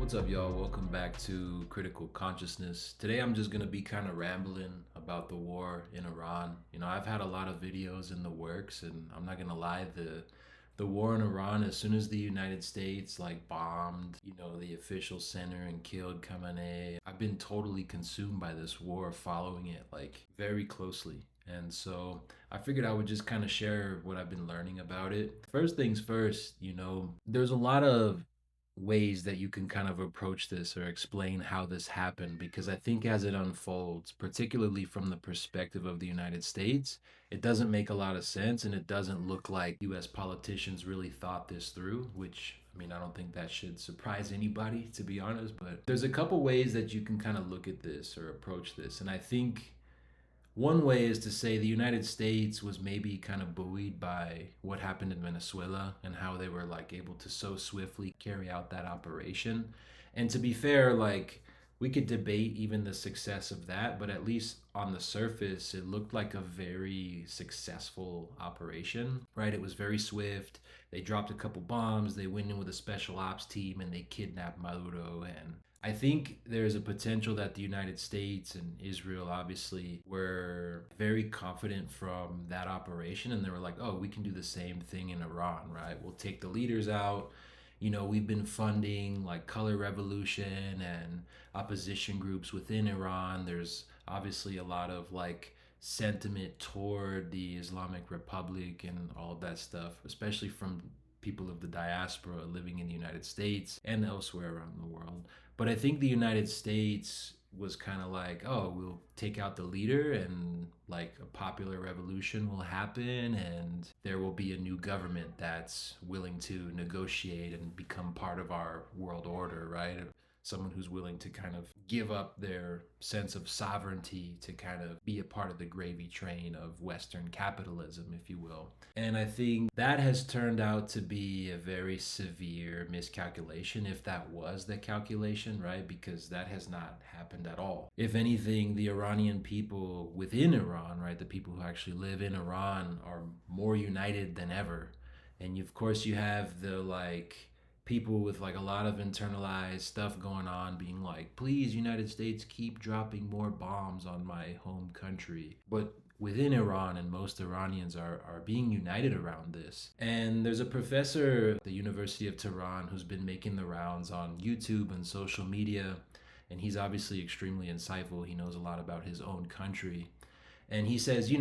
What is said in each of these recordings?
What's up, y'all? Welcome back to Critical Consciousness. Today I'm just gonna be kind of rambling about the war in Iran. I've had a lot of videos in the works, and I'm not gonna lie, the war in Iran, as soon as the United States bombed, the official center and killed Khamenei, I've been totally consumed by this war, following it very closely. And so I figured I would just kind of share what I've been learning about it. First things first, there's a lot of ways that you can kind of approach this or explain how this happened, because I think as it unfolds, particularly from the perspective of the United States, it doesn't make a lot of sense, and it doesn't look like US politicians really thought this through, which I don't think that should surprise anybody, to be honest. But there's a couple ways that you can kind of look at this or approach this. And I think one way is to say the United States was maybe kind of buoyed by what happened in Venezuela and how they were able to so swiftly carry out that operation. And to be fair, we could debate even the success of that, but at least on the surface, it looked like a very successful operation, right? It was very swift. They dropped a couple bombs, they went in with a special ops team, and they kidnapped Maduro. And I think there's a potential that the United States and Israel obviously were very confident from that operation, and they were like, oh, we can do the same thing in Iran, right? We'll take the leaders out. We've been funding color revolution and opposition groups within Iran. There's obviously a lot of sentiment toward the Islamic Republic and all of that stuff, especially from people of the diaspora living in the United States and elsewhere around the world. But I think the United States was kind of like, oh, we'll take out the leader, and a popular revolution will happen, and there will be a new government that's willing to negotiate and become part of our world order, right? Someone who's willing to kind of give up their sense of sovereignty to kind of be a part of the gravy train of Western capitalism, if you will. And I think that has turned out to be a very severe miscalculation, if that was the calculation, right? Because that has not happened at all. If anything, the Iranian people within Iran, right, the people who actually live in Iran, are more united than ever. And of course, you have the people with a lot of internalized stuff going on being like, please, United States, keep dropping more bombs on my home country. But within Iran, and most Iranians are being united around this. And there's a professor at the University of Tehran who's been making the rounds on YouTube and social media, and he's obviously extremely insightful. He knows a lot about his own country. And he says,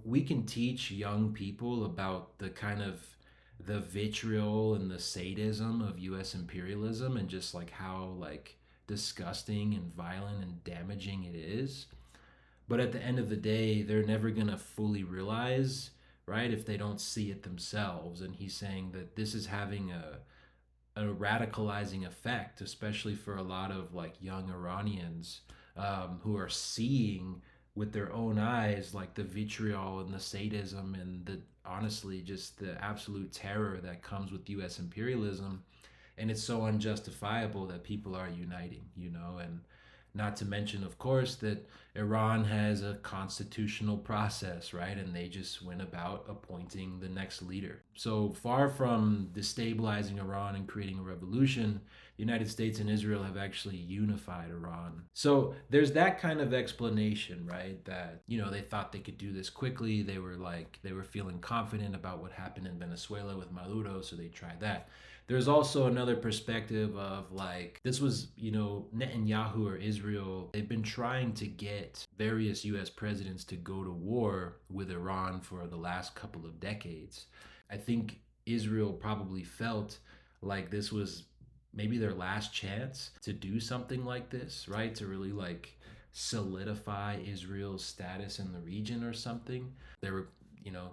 we can teach young people about the vitriol and the sadism of US imperialism, and just how disgusting and violent and damaging it is. But at the end of the day, they're never going to fully realize, right, if they don't see it themselves. And he's saying that this is having a radicalizing effect, especially for a lot of young Iranians, who are seeing with their own eyes the vitriol and the sadism and the honestly just the absolute terror that comes with US imperialism. And it's so unjustifiable that people are uniting, and not to mention, of course, that Iran has a constitutional process, right? And they just went about appointing the next leader. So far from destabilizing Iran and creating a revolution, the United States and Israel have actually unified Iran. So there's that kind of explanation, right? That, they thought they could do this quickly. They were feeling confident about what happened in Venezuela with Maduro, so they tried that. There's also another perspective of this was, Netanyahu or Israel, they've been trying to get various US presidents to go to war with Iran for the last couple of decades. I think Israel probably felt like this was maybe their last chance to do something like this, right? To really solidify Israel's status in the region or something. They were,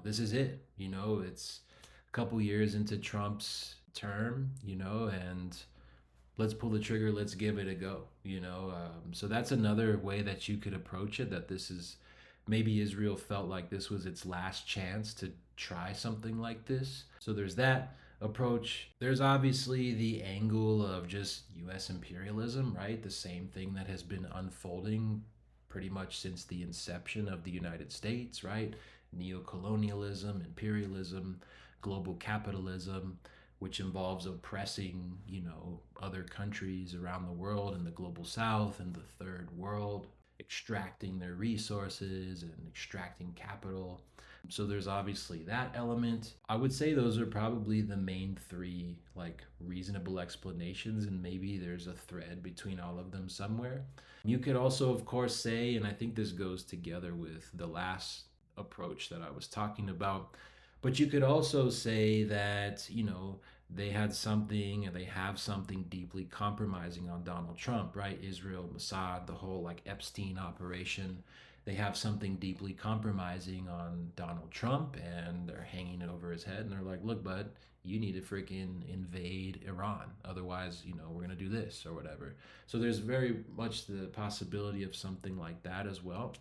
this is it. It's a couple years into Trump's term, and let's pull the trigger, let's give it a go, so that's another way that you could approach it, that this is maybe Israel felt like this was its last chance to try something like this. So there's that approach. There's obviously the angle of just US imperialism, right? The same thing that has been unfolding pretty much since the inception of the United States, right? Neocolonialism, imperialism, global capitalism, which involves oppressing, other countries around the world in the global south and the third world, extracting their resources and extracting capital. So there's obviously that element. I would say those are probably the main three, like, reasonable explanations, and maybe there's a thread between all of them somewhere. You could also, of course, say, and I think this goes together with the last approach that I was talking about, but you could also say that, they had something and they have something deeply compromising on Donald Trump, right? Israel, Mossad, the whole like Epstein operation. They have something deeply compromising on Donald Trump and they're hanging it over his head. And they're like, look, bud, you need to freaking invade Iran. Otherwise, we're going to do this or whatever. So there's very much the possibility of something like that as well.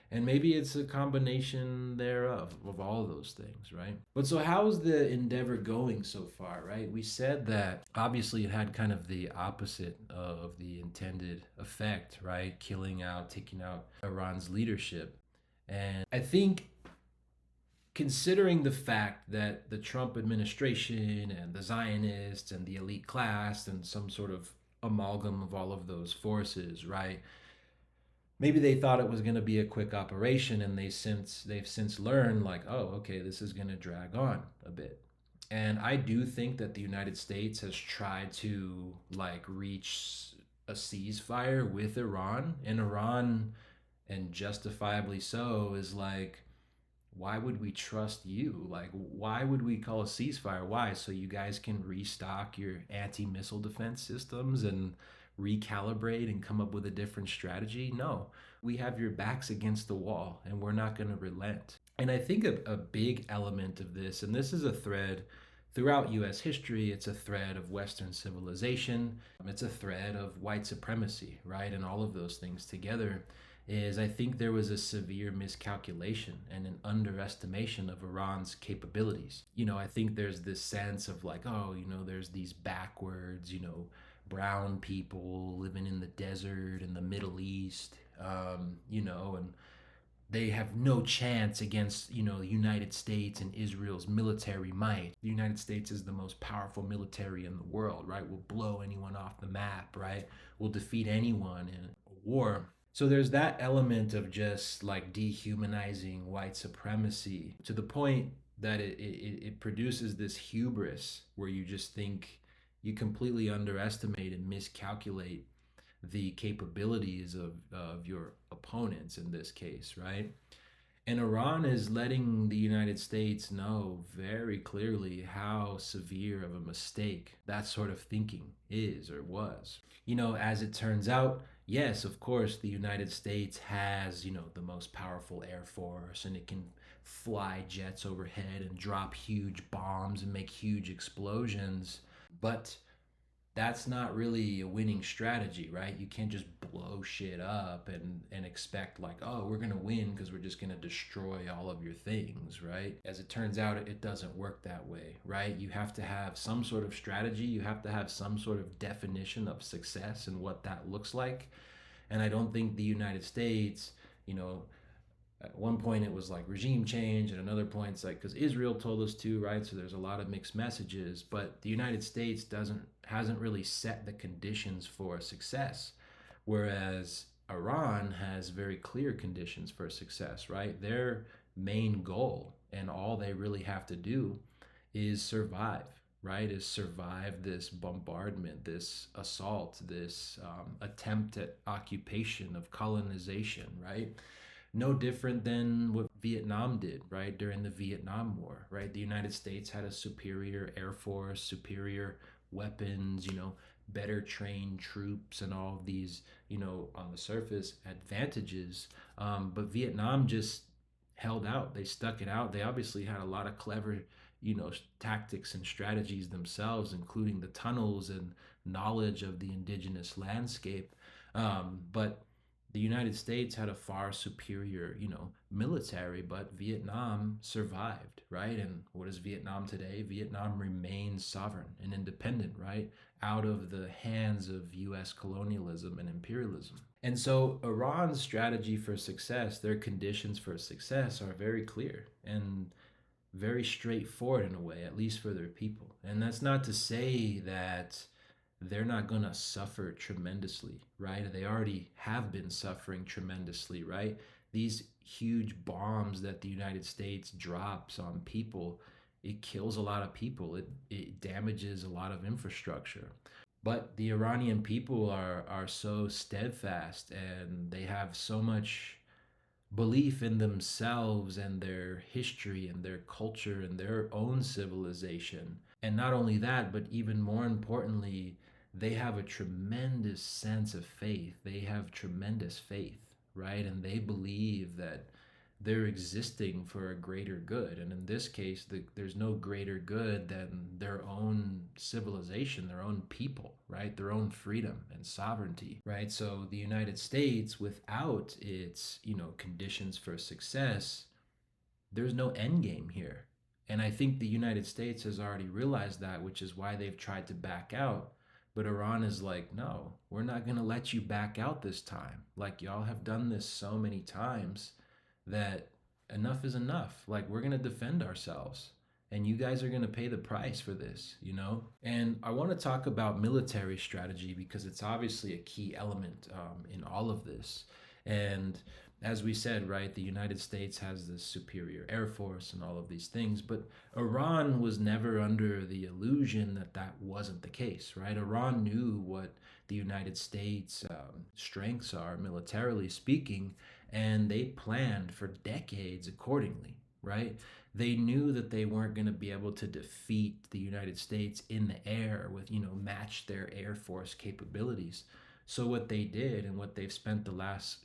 And maybe it's a combination thereof, of all of those things, right? But so how's the endeavor going so far, right? We said that obviously it had kind of the opposite of the intended effect, right? Taking out Iran's leadership. And I think, considering the fact that the Trump administration and the Zionists and the elite class and some sort of amalgam of all of those forces, right? Maybe they thought it was going to be a quick operation, and they've since learned, like, oh, okay, this is going to drag on a bit. And I do think that the United States has tried to like reach a ceasefire with Iran, and Iran, and justifiably so, is like, why would we trust you? Like, why would we call a ceasefire? Why? So you guys can restock your anti missile defense systems and recalibrate and come up with a different strategy? No, we have your backs against the wall and we're not going to relent. And I think a big element of this, and this is a thread throughout US history, it's a thread of Western civilization, it's a thread of white supremacy, right? And all of those things together, is I think there was a severe miscalculation and an underestimation of Iran's capabilities. I think there's this sense of like, oh, there's these backwards, brown people living in the desert in the Middle East, and they have no chance against, the United States and Israel's military might. The United States is the most powerful military in the world, right? We'll blow anyone off the map, right? We'll defeat anyone in a war. So there's that element of just like dehumanizing white supremacy to the point that it produces this hubris where you just think you completely underestimate and miscalculate the capabilities of your opponents in this case, right? And Iran is letting the United States know very clearly how severe of a mistake that sort of thinking is or was. As it turns out, yes, of course, the United States has, the most powerful air force, and it can fly jets overhead and drop huge bombs and make huge explosions. But that's not really a winning strategy, right? You can't just blow shit up and expect like, oh, we're gonna win because we're just gonna destroy all of your things, right? As it turns out, it doesn't work that way, right? You have to have some sort of strategy. You have to have some sort of definition of success and what that looks like. And I don't think the United States, at one point it was like regime change, at another point it's like because Israel told us to, right? So there's a lot of mixed messages, but the United States hasn't really set the conditions for success, whereas Iran has very clear conditions for success, right? Their main goal and all they really have to do is survive, right? Is survive this bombardment, this assault, this attempt at occupation, of colonization, right? No different than what Vietnam did, right? During the Vietnam War, right? The United States had a superior air force, superior weapons, better trained troops, and all of these, on the surface advantages. But Vietnam just held out. They stuck it out. They obviously had a lot of clever, tactics and strategies themselves, including the tunnels and knowledge of the indigenous landscape. But the United States had a far superior, military, but Vietnam survived, right? And what is Vietnam today? Vietnam remains sovereign and independent, right? Out of the hands of US colonialism and imperialism. And so Iran's strategy for success, their conditions for success are very clear. And very straightforward in a way, at least for their people. And that's not to say that they're not going to suffer tremendously, right? They already have been suffering tremendously, right? These huge bombs that the United States drops on people, it kills a lot of people. It damages a lot of infrastructure. But the Iranian people are so steadfast, and they have so much belief in themselves and their history and their culture and their own civilization. And not only that, but even more importantly, they have a tremendous sense of faith. They have tremendous faith, right? And they believe that they're existing for a greater good. And in this case, there's no greater good than their own civilization, their own people, right? Their own freedom and sovereignty, right? So the United States, without its, conditions for success, there's no end game here. And I think the United States has already realized that, which is why they've tried to back out. But Iran is like, no, we're not going to let you back out this time. Like, y'all have done this so many times that enough is enough. Like, we're going to defend ourselves. And you guys are going to pay the price for this. And I want to talk about military strategy because it's obviously a key element in all of this. And as we said, right, the United States has this superior air force and all of these things, but Iran was never under the illusion that that wasn't the case, right? Iran knew what the United States' strengths are, militarily speaking, and they planned for decades accordingly, right? They knew that they weren't going to be able to defeat the United States in the air with, match their air force capabilities. So what they did and what they've spent the last,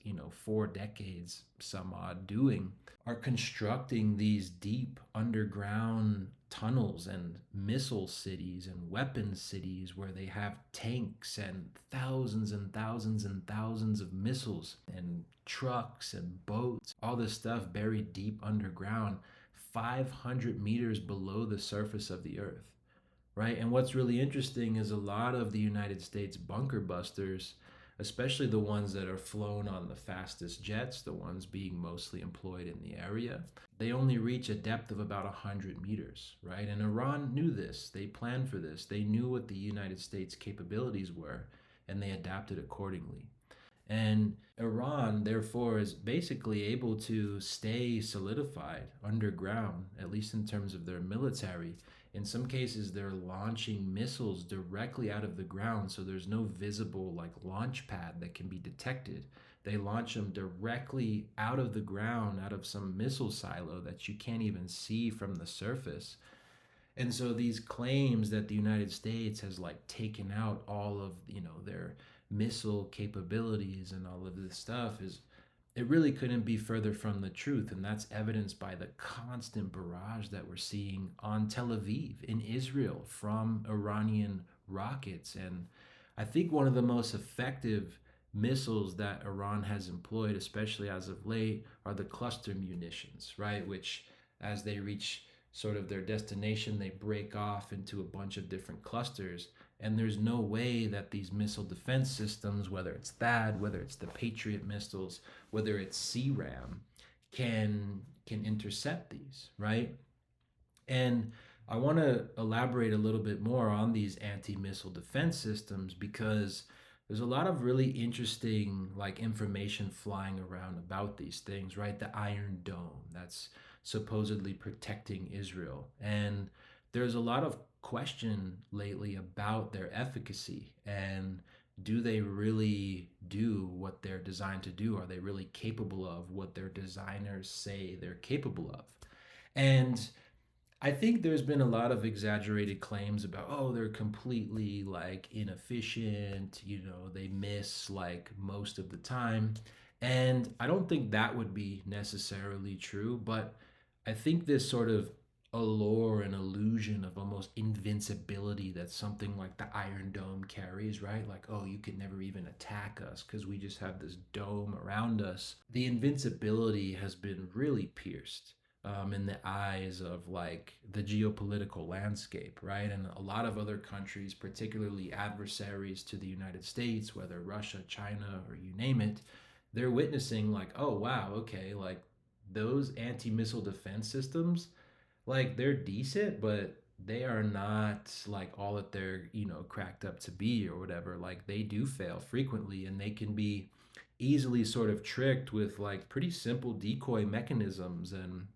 4 decades, some odd, doing are constructing these deep underground tunnels and missile cities and weapon cities where they have tanks and thousands and thousands of missiles and trucks and boats, all this stuff buried deep underground, 500 meters below the surface of the earth, right? And what's really interesting is a lot of the United States bunker busters, especially the ones that are flown on the fastest jets, the ones being mostly employed in the area, they only reach a depth of about 100 meters, right? And Iran knew this. They planned for this. They knew what the United States capabilities were, and they adapted accordingly. And Iran, therefore, is basically able to stay solidified underground, at least in terms of their military. In some cases, they're launching missiles directly out of the ground, so there's no visible like launch pad that can be detected. They launch them directly out of the ground, out of some missile silo that you can't even see from the surface. And so these claims that the United States has like taken out all of, their missile capabilities and all of this stuff is it really couldn't be further from the truth. And that's evidenced by the constant barrage that we're seeing on Tel Aviv in Israel from Iranian rockets. And I think one of the most effective missiles that Iran has employed, especially as of late, are the cluster munitions, right? Which, as they reach sort of their destination, they break off into a bunch of different clusters. And there's no way that these missile defense systems, whether it's THAAD, whether it's the Patriot missiles, whether it's CRAM, can intercept these, right? And I want to elaborate a little bit more on these anti-missile defense systems because there's a lot of really interesting like information flying around about these things, right? The Iron Dome that's supposedly protecting Israel. And there's a lot of question lately about their efficacy and do they really do what they're designed to do? Are they really capable of what their designers say they're capable of? And I think there's been a lot of exaggerated claims about, oh, they're completely like inefficient, they miss like most of the time. And I don't think that would be necessarily true, but I think this sort of allure and illusion of almost invincibility that something like the Iron Dome carries, right? Like, oh, you could never even attack us because we just have this dome around us. The invincibility has been really pierced in the eyes of like the geopolitical landscape, right? And a lot of other countries, particularly adversaries to the United States, whether Russia, China, or you name it, they're witnessing like, oh, wow, okay, like those anti-missile defense systems, Like they're decent, but they are not like all that they're, cracked up to be or whatever. Like they do fail frequently and they can be easily sort of tricked with like pretty simple decoy mechanisms and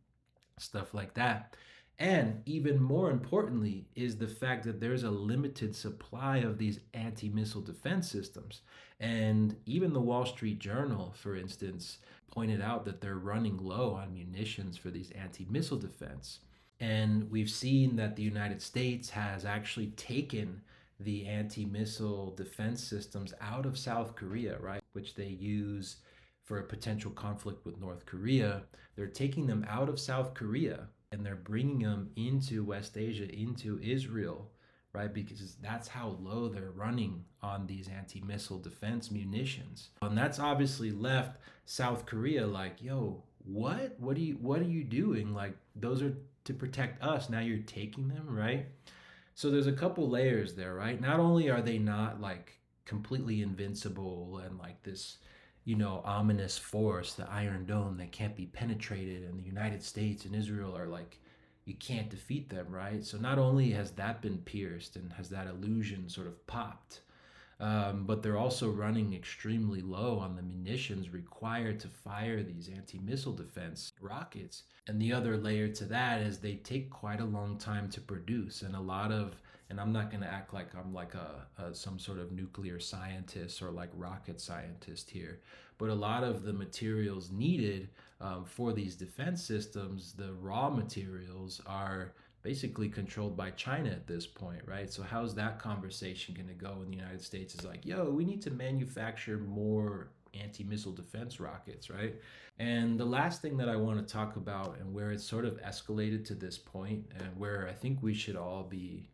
stuff like that. And even more importantly is the fact that there's a limited supply of these anti missile defense systems. And even the Wall Street Journal, for instance, pointed out that they're running low on munitions for these anti missile defense. And we've seen that the United States has actually taken the anti missile defense systems out of South Korea, right? Which they use for a potential conflict with North Korea. They're taking them out of South Korea and they're bringing them into West Asia, into Israel, right? Because that's how low they're running on these anti missile defense munitions. And that's obviously left South Korea like, yo, what are you doing? Like those are to protect us. Now you're taking them, right? So there's a couple layers there, right? Not only are they not like completely invincible and like this, ominous force, the Iron Dome that can't be penetrated, and the United States and Israel are like, you can't defeat them, right? So not only has that been pierced and has that illusion sort of popped, but they're also running extremely low on the munitions required to fire these anti missile defense rockets. And the other layer to that is they take quite a long time to produce. And a lot of, and I'm not going to act like I'm like some sort of nuclear scientist or like rocket scientist here, but a lot of the materials needed for these defense systems, the raw materials, are basically controlled by China at this point, right? So how's that conversation going to go when the United States is like, yo, we need to manufacture more anti-missile defense rockets, right? And the last thing that I want to talk about and where it's sort of escalated to this point and where I think we should all be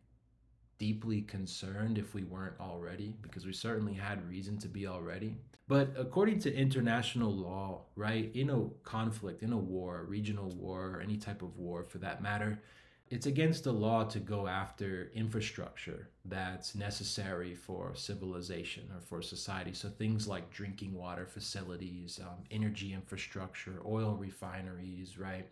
deeply concerned if we weren't already, because we certainly had reason to be already. But according to international law, right, in a conflict, in a war, regional war, or any type of war for that matter, it's against the law to go after infrastructure that's necessary for civilization or for society. So things like drinking water facilities, energy infrastructure, oil refineries, right?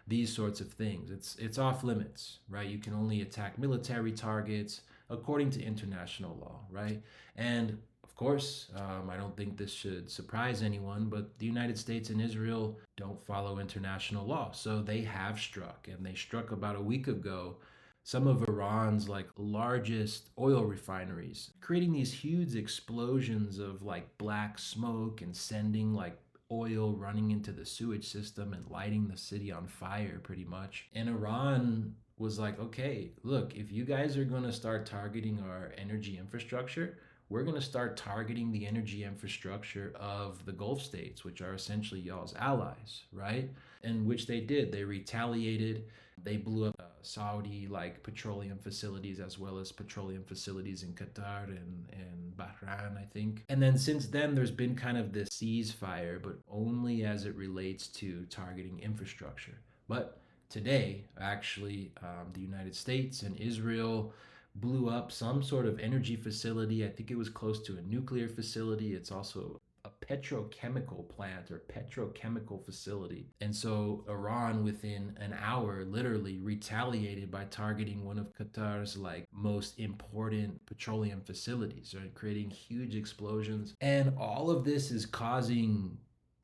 These sorts of things. It's off limits, right? You can only attack military targets according to international law, right? And of course, I don't think this should surprise anyone, but the United States and Israel don't follow international law. So they have struck, and they struck about a week ago some of Iran's like largest oil refineries, creating these huge explosions of like black smoke and sending like oil running into the sewage system and lighting the city on fire pretty much. And Iran was like, okay, look, if you guys are going to start targeting our energy infrastructure, we're going to start targeting the energy infrastructure of the Gulf states, which are essentially y'all's allies, right? And which they did. They retaliated. They blew up Saudi like petroleum facilities as well as petroleum facilities in Qatar and Bahrain, I think. And then since then, there's been kind of this ceasefire, but only as it relates to targeting infrastructure. But today, actually, the United States and Israel blew up some sort of energy facility. I think it was close to a nuclear facility. It's also a petrochemical plant or petrochemical facility. And so Iran, within an hour, literally retaliated by targeting one of Qatar's like most important petroleum facilities, right? Creating huge explosions. And all of this is causing,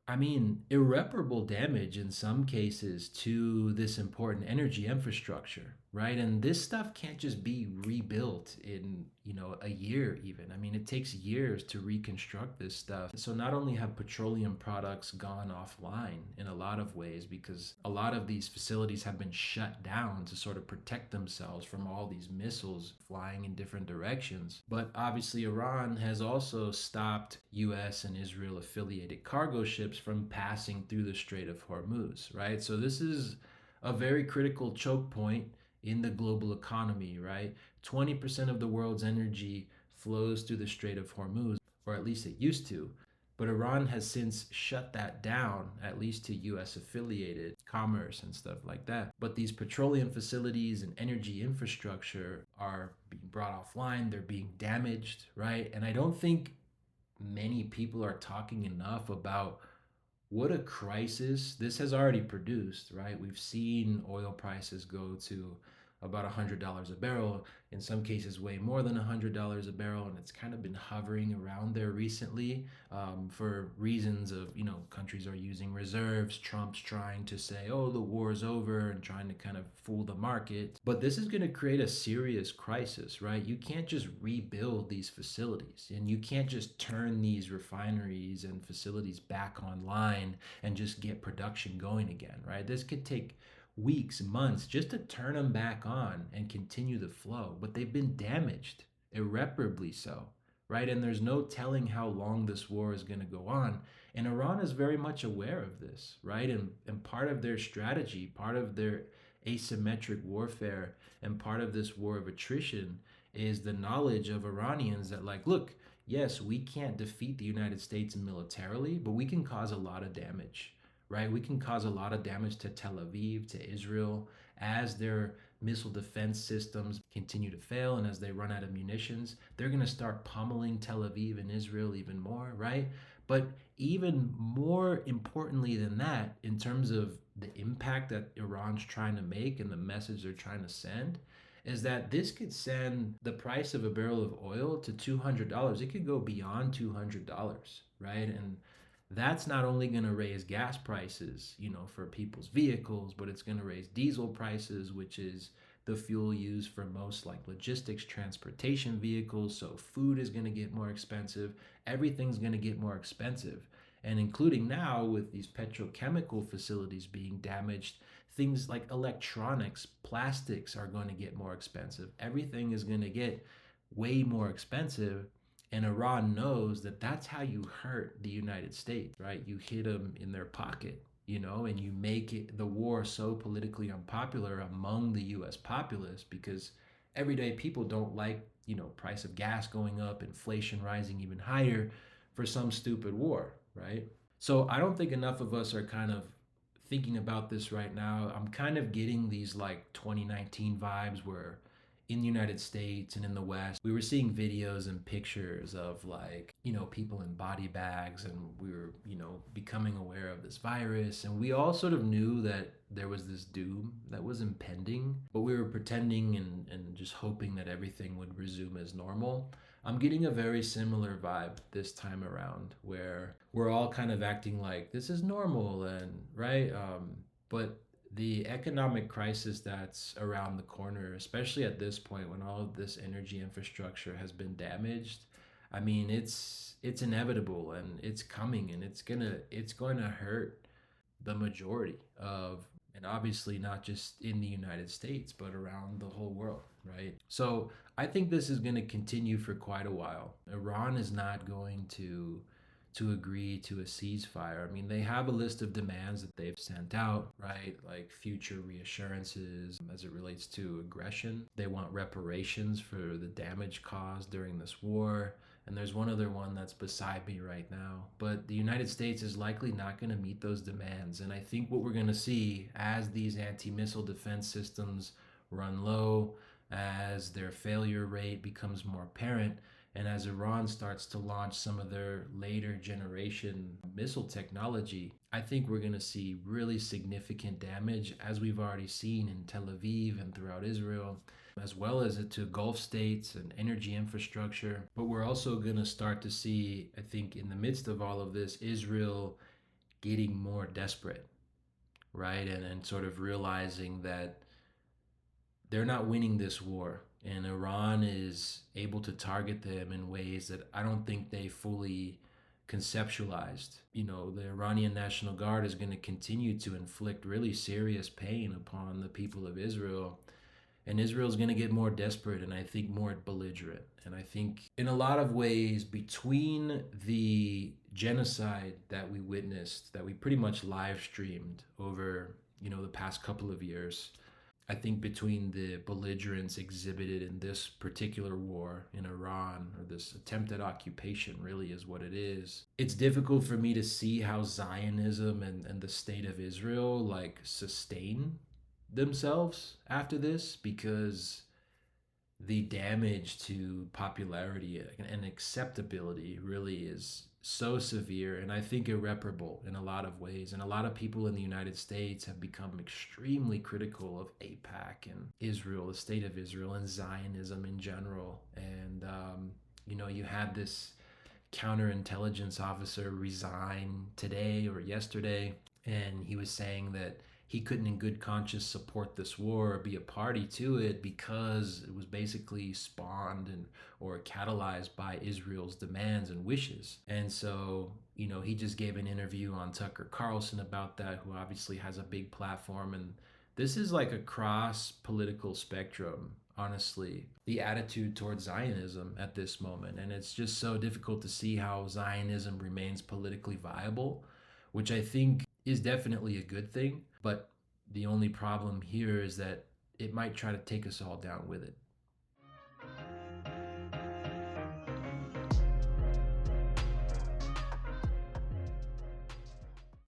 I mean, irreparable damage in some cases to this important energy infrastructure, right? And this stuff can't just be rebuilt in, a year even. I mean, it takes years to reconstruct this stuff. So not only have petroleum products gone offline in a lot of ways because a lot of these facilities have been shut down to sort of protect themselves from all these missiles flying in different directions. But obviously Iran has also stopped US and Israel affiliated cargo ships from passing through the Strait of Hormuz, right? So this is a very critical choke point in the global economy, right? 20% of the world's energy flows through the Strait of Hormuz, or at least it used to. But Iran has since shut that down, at least to US affiliated commerce and stuff like that. But these petroleum facilities and energy infrastructure are being brought offline, they're being damaged, right? And I don't think many people are talking enough about what a crisis this has already produced, right? We've seen oil prices go to about $100 a barrel, in some cases way more than $100 a barrel, and it's kind of been hovering around there recently, for reasons of, countries are using reserves. Trump's trying to say, oh, the war is over, and trying to kind of fool the market. But this is going to create a serious crisis, right? You can't just rebuild these facilities, and you can't just turn these refineries and facilities back online and just get production going again, right? This could take weeks, months just to turn them back on and continue the flow. But they've been damaged, irreparably so, right? And there's no telling how long this war is going to go on. And Iran is very much aware of this, right? And part of their strategy, part of their asymmetric warfare, and part of this war of attrition is the knowledge of Iranians that, like, look, yes, we can't defeat the United States militarily, but we can cause a lot of damage, right? We can cause a lot of damage to Tel Aviv, to Israel, as their missile defense systems continue to fail and as they run out of munitions. They're going to start pummeling Tel Aviv and Israel even more, right? But even more importantly than that, in terms of the impact that Iran's trying to make and the message they're trying to send, is that this could send the price of a barrel of oil to $200. It could go beyond $200, right? And that's not only going to raise gas prices, for people's vehicles, but it's going to raise diesel prices, which is the fuel used for most like logistics transportation vehicles. So food is going to get more expensive. Everything's going to get more expensive. And including now with these petrochemical facilities being damaged, things like electronics, plastics are going to get more expensive. Everything is going to get way more expensive. And Iran knows that that's how you hurt the United States, right? You hit them in their pocket, and you make the war so politically unpopular among the US populace, because everyday people don't like, price of gas going up, inflation rising even higher for some stupid war, right? So I don't think enough of us are kind of thinking about this right now. I'm kind of getting these like 2019 vibes where in the United States and in the West, we were seeing videos and pictures of like, people in body bags, and we were, becoming aware of this virus. And we all sort of knew that there was this doom that was impending, but we were pretending and just hoping that everything would resume as normal. I'm getting a very similar vibe this time around where we're all kind of acting like this is normal and right. But the economic crisis that's around the corner, especially at this point when all of this energy infrastructure has been damaged, I mean, it's inevitable and it's coming, and it's going to hurt the majority of, and obviously not just in the United States, but around the whole world, right? So I think this is going to continue for quite a while. Iran is not going to agree to a ceasefire. I mean, they have a list of demands that they've sent out, right? Like future reassurances as it relates to aggression. They want reparations for the damage caused during this war. And there's one other one that's beside me right now. But the United States is likely not going to meet those demands. And I think what we're going to see as these anti missile defense systems run low, as their failure rate becomes more apparent, and as Iran starts to launch some of their later generation missile technology, I think we're going to see really significant damage, as we've already seen in Tel Aviv and throughout Israel, as well as to Gulf states and energy infrastructure. But we're also going to start to see, I think, in the midst of all of this, Israel getting more desperate, right? And sort of realizing that they're not winning this war, and Iran is able to target them in ways that I don't think they fully conceptualized. The Iranian National Guard is going to continue to inflict really serious pain upon the people of Israel, and Israel's going to get more desperate and I think more belligerent. And I think in a lot of ways, between the genocide that we witnessed, that we pretty much live streamed over, the past couple of years, I think between the belligerence exhibited in this particular war in Iran, or this attempt at occupation really is what it is, it's difficult for me to see how Zionism and the state of Israel like sustain themselves after this, because the damage to popularity and acceptability really is so severe and I think irreparable in a lot of ways. And a lot of people in the United States have become extremely critical of AIPAC and Israel, the state of Israel, and Zionism in general. And, you had this counterintelligence officer resign today or yesterday, and he was saying that he couldn't in good conscience support this war or be a party to it because it was basically spawned and or catalyzed by Israel's demands and wishes. And so, he just gave an interview on Tucker Carlson about that, who obviously has a big platform. And this is like a cross political spectrum, honestly, the attitude towards Zionism at this moment. And it's just so difficult to see how Zionism remains politically viable, which I think is definitely a good thing. But the only problem here is that it might try to take us all down with it.